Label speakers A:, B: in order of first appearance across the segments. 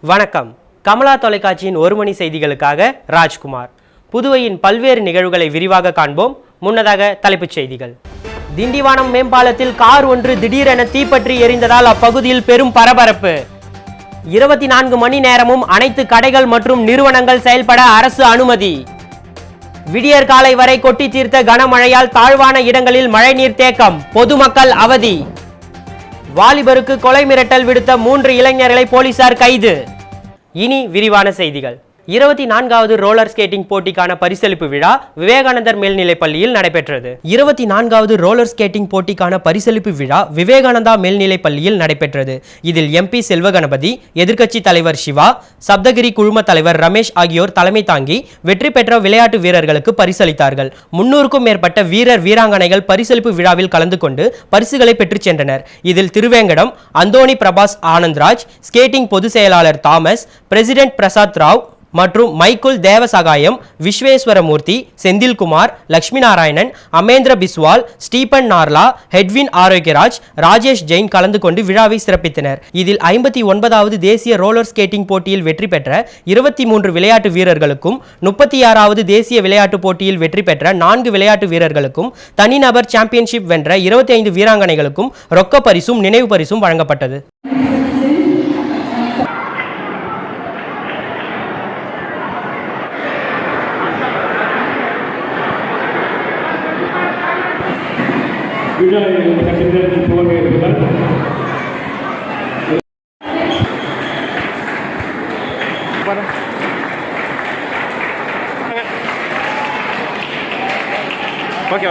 A: வணக்கம். கமலா தொலைக்காட்சியின் ஒரு மணி செய்திகளுக்காக ராஜ்குமார். புதுவையின் பல்வேறு நிகழ்வுகளை விரிவாக காண்போம். முன்னதாக தலைப்புச் செய்திகள். திண்டிவனம் மேம்பாலத்தில் கார் ஒன்று திடீரென தீப்பற்றி எரிந்ததால் அப்பகுதியில் பெரும் பரபரப்பு. 24 மணி நேரமும் அனைத்து கடைகள் மற்றும் நிறுவனங்கள் செயல்பட அரசு அனுமதி. விடியற் காலை வரை கொட்டி தீர்த்த கனமழையால் தாழ்வான இடங்களில் மழைநீர் தேக்கம், பொதுமக்கள் அவதி. வாலிபருக்கு கொலை மிரட்டல் விடுத்த 3 இளைஞர்களை போலீசார் கைது. இனி விரிவான செய்திகள். 24வது ரோலர் ஸ்கேட்டிங் போட்டிக்கான பரிசளிப்பு விழா விவேகானந்தர் மேல்நிலைப் பள்ளியில் நடைபெற்றது. 24வது ரோலர் ஸ்கேட்டிங் போட்டிக்கான பரிசளிப்பு விழா விவேகானந்தா மேல்நிலைப் பள்ளியில் நடைபெற்றது. இதில் MP செல்வகணபதி, எதிர்க்கட்சி தலைவர் சிவா, சப்தகிரி குழும தலைவர் ரமேஷ் ஆகியோர் தலைமை தாங்கி வெற்றி பெற்ற விளையாட்டு வீரர்களுக்கு பரிசளித்தார்கள். 300க்கும் மேற்பட்ட வீரர் வீராங்கனைகள் பரிசளிப்பு விழாவில் கலந்து கொண்டு பரிசுகளை பெற்றுச் சென்றனர். இதில் திருவேங்கடம் அந்தோணி பிரபாஸ் ஆனந்த்ராஜ், ஸ்கேட்டிங் பொதுச் செயலாளர் தாமஸ், பிரசிடென்ட் பிரசாத் ராவ் மற்றும் மைக்குல் தேவசகாயம், விஸ்வேஸ்வரமூர்த்தி, செந்தில்குமார், லட்சுமி நாராயணன், அமேந்திர பிஸ்வால், ஸ்டீபன் நார்லா, ஹெட்வின் ஆரோக்கியராஜ், ராஜேஷ் ஜெயின் கலந்து கொண்டு விழாவை சிறப்பித்தனர். இதில் 59வது தேசிய ரோலர் ஸ்கேட்டிங் போட்டியில் வெற்றி பெற்ற 23 விளையாட்டு வீரர்களுக்கும் 36வது தேசிய விளையாட்டு போட்டியில் வெற்றி பெற்ற 4 விளையாட்டு வீரர்களுக்கும் தனிநபர் சாம்பியன்ஷிப் வென்ற 25 வீராங்கனைகளுக்கும் ரொக்க பரிசும் நினைவு பரிசும் வழங்கப்பட்டது.
B: ஓகே.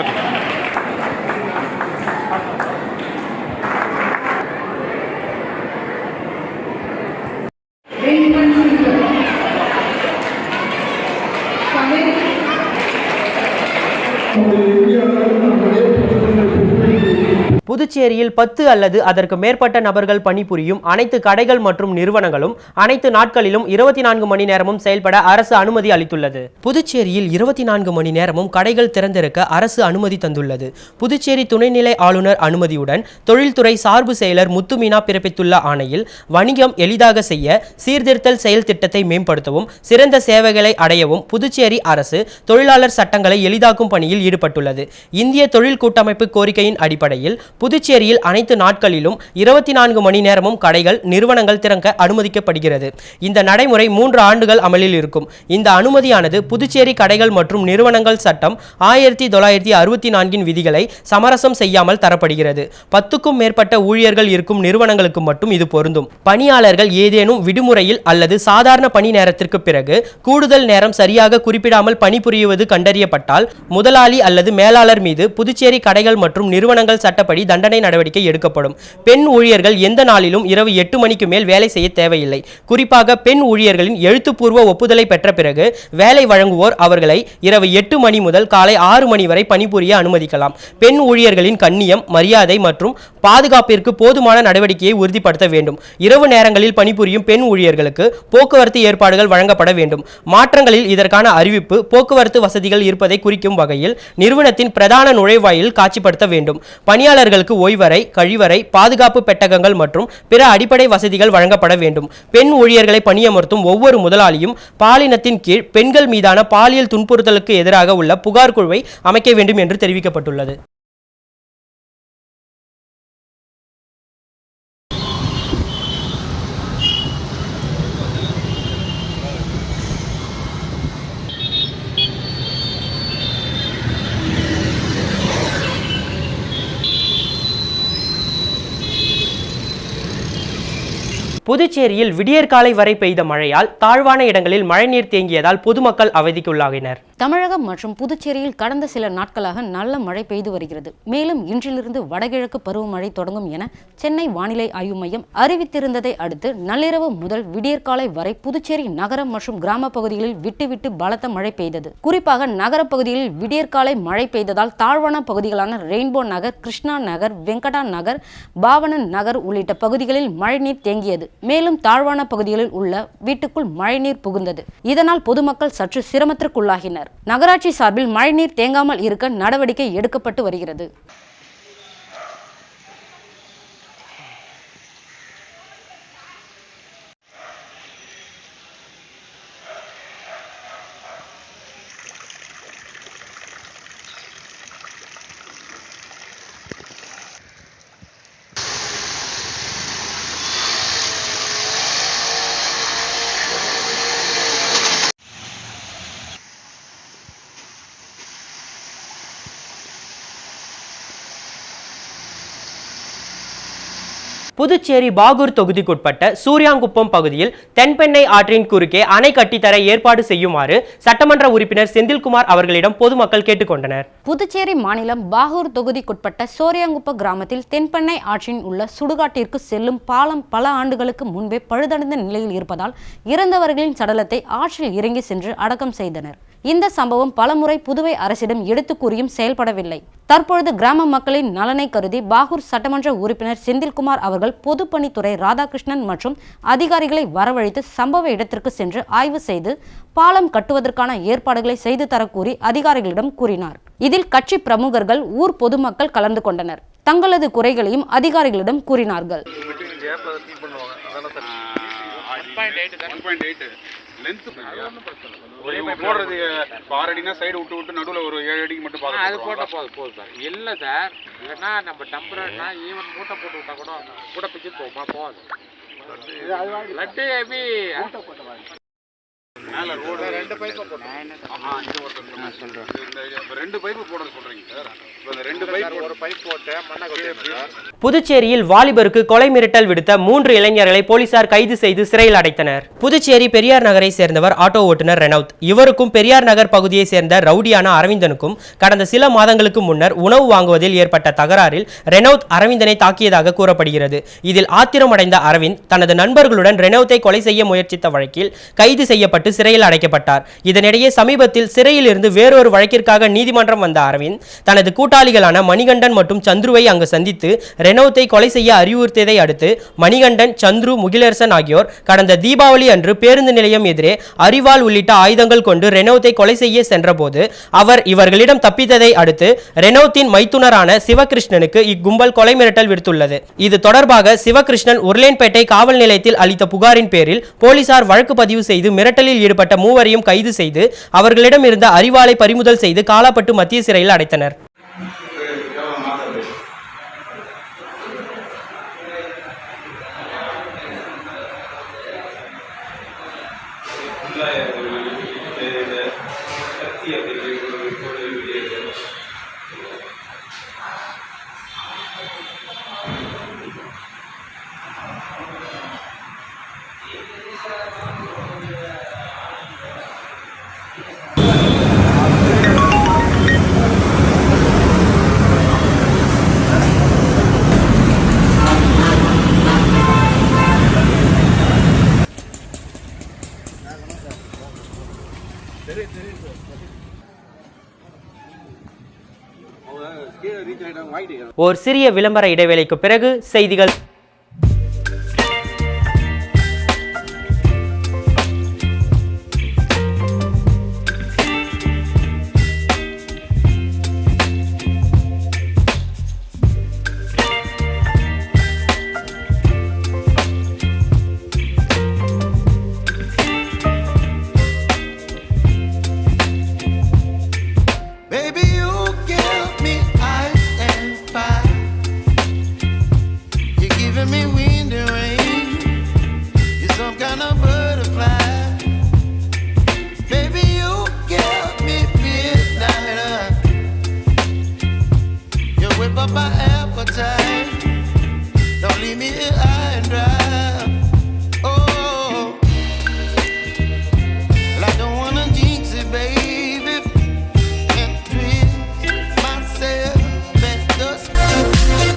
A: புதுச்சேரியில் 10 அல்லது அதற்கு மேற்பட்ட நபர்கள் பணிபுரியும் அனைத்து கடைகள் மற்றும் நிறுவனங்களும் அனைத்து நாட்களிலும் 24 மணி நேரமும் செயல்பட அரசு அனுமதி அளித்துள்ளது. புதுச்சேரியில் 24 மணி நேரமும் கடைகள் திறந்திருக்க அரசு அனுமதி தந்துள்ளது. புதுச்சேரி துணைநிலை ஆளுநர் அனுமதியுடன் தொழில்துறை சார்பு செயலர் முத்துமீனா பிறப்பித்துள்ள ஆணையில் வணிகம் எளிதாக செய்ய சீர்திருத்தல் செயல் திட்டத்தை மேம்படுத்தவும் சிறந்த சேவைகளை அடையவும் புதுச்சேரி அரசு தொழிலாளர் சட்டங்களை எளிதாக்கும் பணியில் ஈடுபட்டுள்ளது. இந்திய தொழில் கூட்டமைப்பு கோரிக்கையின் அடிப்படையில் புதுச்சேரியில் அனைத்து நாட்களிலும் 24 மணி நேரமும் கடைகள் நிறுவனங்கள் திறக்க அனுமதிக்கப்படுகிறது. இந்த நடைமுறை 3 ஆண்டுகள் அமலில் இருக்கும். இந்த அனுமதியானது புதுச்சேரி கடைகள் மற்றும் நிறுவனங்கள் சட்டம் 1964 விதிகளை சமரசம் செய்யாமல் தரப்படுகிறது. 10க்கும் மேற்பட்ட ஊழியர்கள் இருக்கும் நிறுவனங்களுக்கு மட்டும் இது பொருந்தும். பணியாளர்கள் ஏதேனும் விடுமுறையில் அல்லது சாதாரண பணி நேரத்திற்கு பிறகு கூடுதல் நேரம் சரியாக குறிப்பிடாமல் பணிபுரிவது கண்டறியப்பட்டால் முதலாளி அல்லது மேலாளர் மீது புதுச்சேரி கடைகள் மற்றும் நிறுவனங்கள் சட்டப்படி தண்டனை நடவடிக்கை எடுக்கப்படும். பெண் ஊழியர்கள் எந்த நாளிலும் இரவு 8 மணிக்கு மேல் வேலை செய்ய தேவையில்லை. குறிப்பாக பெண் ஊழியர்களின் எழுத்துப்பூர்வ ஒப்புதலை பெற்ற பிறகு வேலை வழங்குவோர் அவர்களை இரவு 8 மணி முதல் காலை 6 மணி வரை பணிபுரிய அனுமதிக்கலாம். பெண் ஊழியர்களின் கண்ணியம், மரியாதை மற்றும் பாதுகாப்பிற்கு போதுமான நடவடிக்கையை உறுதிப்படுத்த வேண்டும். இரவு நேரங்களில் பணிபுரியும் பெண் ஊழியர்களுக்கு போக்குவரத்து ஏற்பாடுகள் வழங்கப்பட வேண்டும். மாற்றங்களில் இதற்கான அறிவிப்பு போக்குவரத்து வசதிகள் இருப்பதை குறிக்கும் வகையில் நிறுவனத்தின் பிரதான நுழைவாயில் காட்சிப்படுத்த வேண்டும். பணியாளர்களுக்கு ஓய்வறை, கழிவறை, பாதுகாப்பு பெட்டகங்கள் மற்றும் பிற அடிப்படை வசதிகள் வழங்கப்பட வேண்டும். பெண் ஊழியர்களை பணியமர்த்தும் ஒவ்வொரு முதலாளியும் பாலினத்தின் கீழ் பெண்கள் மீதான பாலியல் துன்புறுத்தலுக்கு எதிராக உள்ள புகார் குழுவை அமைக்க வேண்டும் என்று தெரிவிக்கப்பட்டுள்ளது. புதுச்சேரியில் விடியற் காலை வரை பெய்த மழையால் தாழ்வான இடங்களில் மழைநீர் தேங்கியதால் பொதுமக்கள் அவதிக்குள்ளாகினர்.
C: தமிழகம் மற்றும் புதுச்சேரியில் கடந்த சில நாட்களாக நல்ல மழை பெய்து வருகிறது. மேலும் இன்றிலிருந்து வடகிழக்கு பருவமழை தொடங்கும் என சென்னை வானிலை ஆய்வு மையம் அறிவித்திருந்ததை அடுத்து நள்ளிரவு முதல் விடியற்காலை வரை புதுச்சேரி நகரம் மற்றும் கிராம பகுதிகளில் விட்டுவிட்டு பலத்த மழை பெய்தது. குறிப்பாக நகர பகுதிகளில் விடியற்காலை மழை பெய்ததால் தாழ்வான பகுதிகளான ரெயின்போ நகர், கிருஷ்ணா நகர், வெங்கடா நகர், பாவனன் நகர் உள்ளிட்ட பகுதிகளில் மழைநீர் தேங்கியது. மேலும் தாழ்வான பகுதிகளில் உள்ள வீட்டுக்குள் மழைநீர் புகுந்தது. இதனால் பொதுமக்கள் சற்று சிரமத்திற்குள்ளாகினர். நகராட்சி சார்பில் மழைநீர் தேங்காமல் இருக்க நடவடிக்கை எடுக்கப்பட்டு வருகிறது.
A: புதுச்சேரி பாகூர் தொகுதிக்குட்பட்ட சூரியாங்குப்பம் பகுதியில் தென்பெண்ணை ஆற்றின் குறுக்கே அணை கட்டித்தர ஏற்பாடு செய்யுமாறு சட்டமன்ற உறுப்பினர் செந்தில்குமார் அவர்களிடம் பொதுமக்கள் கேட்டுக்கொண்டனர்.
C: புதுச்சேரி மாநிலம் பாகூர் தொகுதிக்குட்பட்ட சூரியாங்குப்ப கிராமத்தில் தென்பெண்ணை ஆற்றின் உள்ள சுடுகாட்டிற்கு செல்லும் பாலம் பல ஆண்டுகளுக்கு முன்பே பழுதடைந்த நிலையில் இருப்பதால் இறந்தவர்களின் சடலத்தை ஆற்றில் இறங்கி சென்று அடக்கம் செய்தனர். இந்த சம்பவம் பலமுறை புதுவை அரசிடம் எடுத்து கூறியும் செயல்படவில்லை. தற்பொழுது கிராம மக்களின் நலனை கருதி பாகூர் சட்டமன்ற உறுப்பினர் செந்தில்குமார் அவர்கள் பொதுப்பணித்துறை ராதாகிருஷ்ணன் மற்றும் அதிகாரிகளை வரவழைத்து சம்பவ இடத்திற்கு சென்று ஆய்வு செய்து பாலம் கட்டுவதற்கான ஏற்பாடுகளை செய்து தரக்கூறி அதிகாரிகளிடம் கூறினார். இதில் கட்சி பிரமுகர்கள், ஊர் பொதுமக்கள் கலந்து கொண்டனர். தங்களது குறைகளையும் அதிகாரிகளிடம் கூறினார்கள்.
B: போடுறது 6 அடினா சைடு விட்டு நடுவில் ஒரு 7 அடிக்கு மட்டும் பார்க்கலாம். அது போட்டால் போதும் சார். இல்லை சார், இல்லைன்னா நம்ம டெம்பரேட்னா ஈவன் மூட்டை போட்டு விட்டா கூட பிச்சு போகாது. லட்டு எப்படி மேலே ரோடு 2 பைப்பு போட்டோம். இது ஒருத்தர் சொல்கிறேன். இந்த 2 பைப்பு போட சொல்கிறீங்க சார். இந்த 2 பைப் ஒரு பைப் போட்டு மண்ணை கொட்டி.
A: புதுச்சேரியில் வாலிபருக்கு கொலை மிரட்டல் விடுத்த 3 இளைஞர்களை போலீசார் கைது செய்து சிறையில் அடைத்தனர். புதுச்சேரி பெரியார் நகரை சேர்ந்தவர் ஆட்டோ ஓட்டுநர் ரெனவுத். இவருக்கும் பெரியார் நகர் பகுதியை சேர்ந்த ரவுடியான அரவிந்தனுக்கும் கடந்த சில மாதங்களுக்கு முன்னர் உணவு வாங்குவதில் ஏற்பட்ட தகராறில் ரெனவுத் அரவிந்தனை தாக்கியதாக கூறப்படுகிறது. இதில் ஆத்திரமடைந்த அரவிந்த் தனது நண்பர்களுடன் ரெனவுத்தை கொலை செய்ய முயற்சித்த வழக்கில் கைது செய்யப்பட்டு சிறையில் அடைக்கப்பட்டார். இதனிடையே சமீபத்தில் சிறையில் இருந்து வேறொரு வழக்கிற்காக நீதிமன்றம் வந்த அரவிந்த் தனது கூட்டாளிகளான மணிகண்டன் மற்றும் சந்துருவை அங்கு சந்தித்து ரெனவுத்தை கொலை செய்ய அறிவுறுத்தியதை அடுத்து மணிகண்டன், சந்துரு, முகிலரசன் ஆகியோர் கடந்த தீபாவளி அன்று பேருந்து நிலையம் எதிரே அரிவாள் உள்ளிட்ட ஆயுதங்கள் கொண்டு ரெனவுத்தை கொலை செய்ய சென்றபோது அவர் இவர்களிடம் தப்பித்ததை அடுத்து ரெனவுத்தின் மைத்துனரான சிவகிருஷ்ணனுக்கு இக்கும்பல் கொலை மிரட்டல் விடுத்துள்ளது. இது தொடர்பாக சிவகிருஷ்ணன் உருளையன்பேட்டை காவல் நிலையத்தில் அளித்த புகாரின் பேரில் போலீசார் வழக்கு பதிவு செய்து மிரட்டலில் ஈடுபட்ட 3வரையும் கைது செய்து அவர்களிடம் இருந்த அரிவாளை பறிமுதல் செய்து காலாப்பட்டு மத்திய சிறையில் அடைத்தனர். ஒரு சிறிய விளம்பர இடைவேளைக்கு பிறகு செய்திகள்.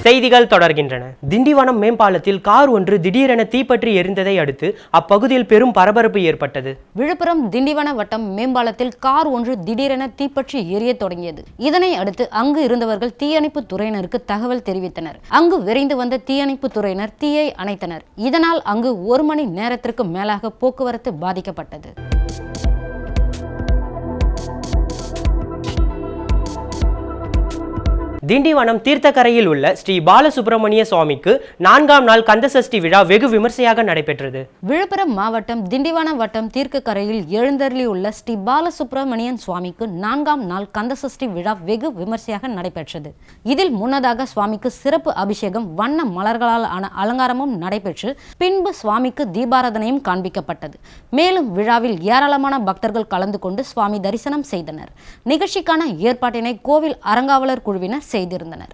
A: செய்திகள் தொடர்கின்றன. திண்டிவனம் மேம்பாலத்தில் கார் ஒன்று திடீரென தீப்பற்றி எரிந்ததை அடுத்து அப்பகுதியில் பெரும் பரபரப்பு ஏற்பட்டது.
C: விழுப்புரம் திண்டிவன வட்டம் மேம்பாலத்தில் கார் ஒன்று திடீரென தீப்பற்றி எரிய தொடங்கியது. இதனை அடுத்து அங்கு இருந்தவர்கள் தீயணைப்பு துறையினருக்கு தகவல் தெரிவித்தனர். அங்கு விரைந்து வந்த தீயணைப்பு துறையினர் தீயை அணைத்தனர். இதனால் அங்கு 1 மணி நேரத்திற்கு மேலாக போக்குவரத்து பாதிக்கப்பட்டது.
A: திண்டிவனம் தீர்த்தக்கரையில் உள்ள ஸ்ரீ பாலசுப்ரமணிய சுவாமிக்கு 4ஆம் நாள் கந்தசஷ்டி விழா வெகு விமர்சையாக நடைபெற்றது.
C: விழுப்புரம் மாவட்டம் திண்டிவனம் வட்டம் தீர்த்தக்கரையில் எழுந்தருளியுள்ள ஸ்ரீ பாலசுப்ரமணியன் சுவாமிக்கு 4ஆம் நாள் கந்தசஷ்டி விழா வெகு விமர்சையாக நடைபெற்றது. இதில் முன்னதாக சுவாமிக்கு சிறப்பு அபிஷேகம், வண்ண மலர்களால் ஆன அலங்காரமும் நடைபெற்று பின்பு சுவாமிக்கு தீபாராதனையும் காண்பிக்கப்பட்டது. மேலும் விழாவில் ஏராளமான பக்தர்கள் கலந்து கொண்டு சுவாமி தரிசனம் செய்தனர். நிகழ்ச்சிக்கான ஏற்பாட்டினை கோவில் அறங்காவலர் குழுவினர் செய்திருந்தனர்.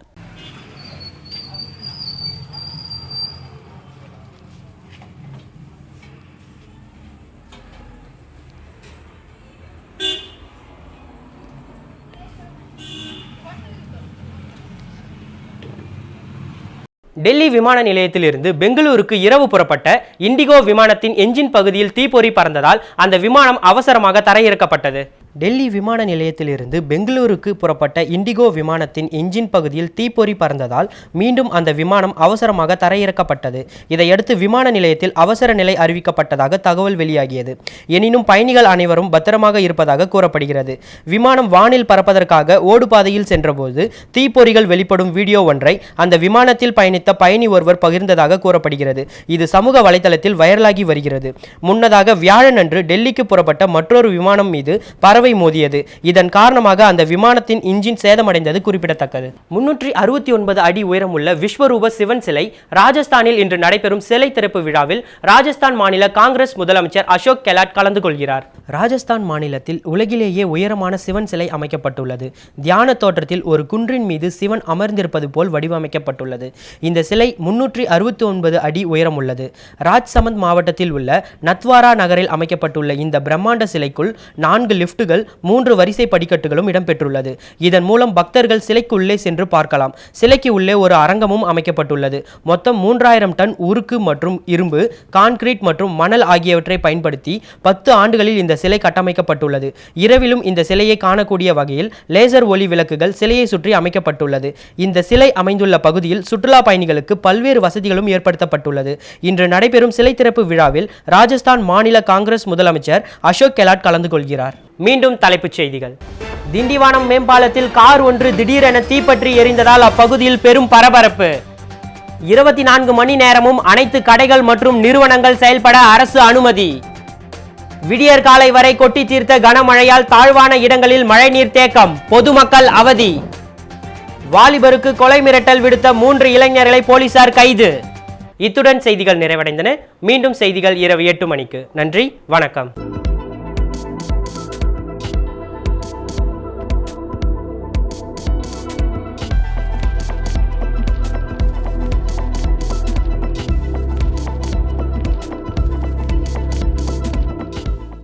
A: டெல்லி விமான நிலையத்திலிருந்து பெங்களூருக்கு இரவு புறப்பட்ட இண்டிகோ விமானத்தின் என்ஜின் பகுதியில் தீப்பொறி பறந்ததால் அந்த விமானம் அவசரமாக தரையிறக்கப்பட்டது. டெல்லி விமான நிலையத்திலிருந்து பெங்களூருக்கு புறப்பட்ட இண்டிகோ விமானத்தின் என்ஜின் பகுதியில் தீப்பொறி பறந்ததால் மீண்டும் அந்த விமானம் அவசரமாக தரையிறக்கப்பட்டது. இதையடுத்து விமான நிலையத்தில் அவசர நிலை அறிவிக்கப்பட்டதாக தகவல் வெளியாகியது. எனினும் பயணிகள் அனைவரும் பத்திரமாக இருப்பதாக கூறப்படுகிறது. விமானம் வானில் பறப்பதற்காக ஓடுபாதையில் சென்றபோது தீப்பொறிகள் வெளிப்படும் வீடியோ ஒன்றை அந்த விமானத்தில் பயணித்த பயணி ஒருவர் பகிர்ந்ததாக கூறப்படுகிறது. இது சமூக வலைதளத்தில் வைரலாகி வருகிறது. முன்னதாக வியாழனன்று டெல்லிக்கு புறப்பட்ட மற்றொரு விமானம் மீது பறவை மோதியது. இதன் காரணமாக அந்த விமானத்தின் இன்ஜின் சேதமடைந்தது குறிப்பிடத்தக்கது. 369 அடி உயரமுள்ள விஸ்வரூப சிவன் சிலை ராஜஸ்தானில் இன்று நடைபெறும் சிலை திறப்பு விழாவில் ராஜஸ்தான் மாநில காங்கிரஸ் முதலமைச்சர் அசோக் கெலாட் கலந்து கொள்கிறார். ராஜஸ்தான் மாநிலத்தில் உலகிலேயே உயரமான சிவன் சிலை அமைக்கப்பட்டுள்ளது. தியான தோற்றத்தில் ஒரு குன்றின் மீது சிவன் அமர்ந்திருப்பது போல் வடிவமைக்கப்பட்டுள்ளது. இந்த சிலை 369 அடி உயரம் உள்ளது. ராஜ்சமந்த் மாவட்டத்தில் உள்ள நத்வாரா நகரில் அமைக்கப்பட்டுள்ள இந்த பிரம்மாண்ட சிலைக்குள் 4 லிப்டுகள் 3 வரிசை படிக்கட்டுகளும் இடம்பெற்றுள்ளது. இதன் மூலம் பக்தர்கள் சிலைக்கு உள்ளே சென்று பார்க்கலாம். சிலைக்கு உள்ளே ஒரு அரங்கமும் அமைக்கப்பட்டுள்ளது. மொத்தம் 3000 டன் உருக்கு மற்றும் இரும்பு, கான்கிரீட் மற்றும் மணல் ஆகியவற்றை பயன்படுத்தி 10 ஆண்டுகளில் இந்த சிலை கட்டமைக்கப்பட்டுள்ளது. இரவிலும் இந்த சிலையை காணக்கூடிய வகையில் லேசர் ஒளி விளக்குகள் சிலையை சுற்றி அமைக்கப்பட்டுள்ளது. இந்த சிலை அமைந்துள்ள பகுதியில் சுற்றுலா பயணிகளுக்கு பல்வேறு வசதிகளும் ஏற்படுத்தப்பட்டுள்ளது. இன்று நடைபெறும் சிலை திறப்பு விழாவில் ராஜஸ்தான் மாநில காங்கிரஸ் முதலமைச்சர் அசோக் கெலாட் கலந்து கொள்கிறார். மீண்டும் தலைப்புச் செய்திகள். திண்டிவனம் மேம்பாலத்தில் கார் ஒன்று திடீரென தீப்பற்றி எரிந்ததால் அப்பகுதியில் பெரும் பரபரப்பு. 24 மணி நேரமும் அனைத்து கடைகள் மற்றும் நிறுவனங்கள் செயல்பட அரசு அனுமதி. விடியற் காலை வரை கொட்டி தீர்த்த கனமழையால் தாழ்வான இடங்களில் மழைநீர் தேக்கம், பொதுமக்கள் அவதி. வாலிபருக்கு கொலை மிரட்டல் விடுத்த 3 இளைஞர்களை போலீசார் கைது. இத்துடன் செய்திகள் நிறைவடைந்தன. மீண்டும் செய்திகள் இரவு 8 மணிக்கு. நன்றி, வணக்கம்.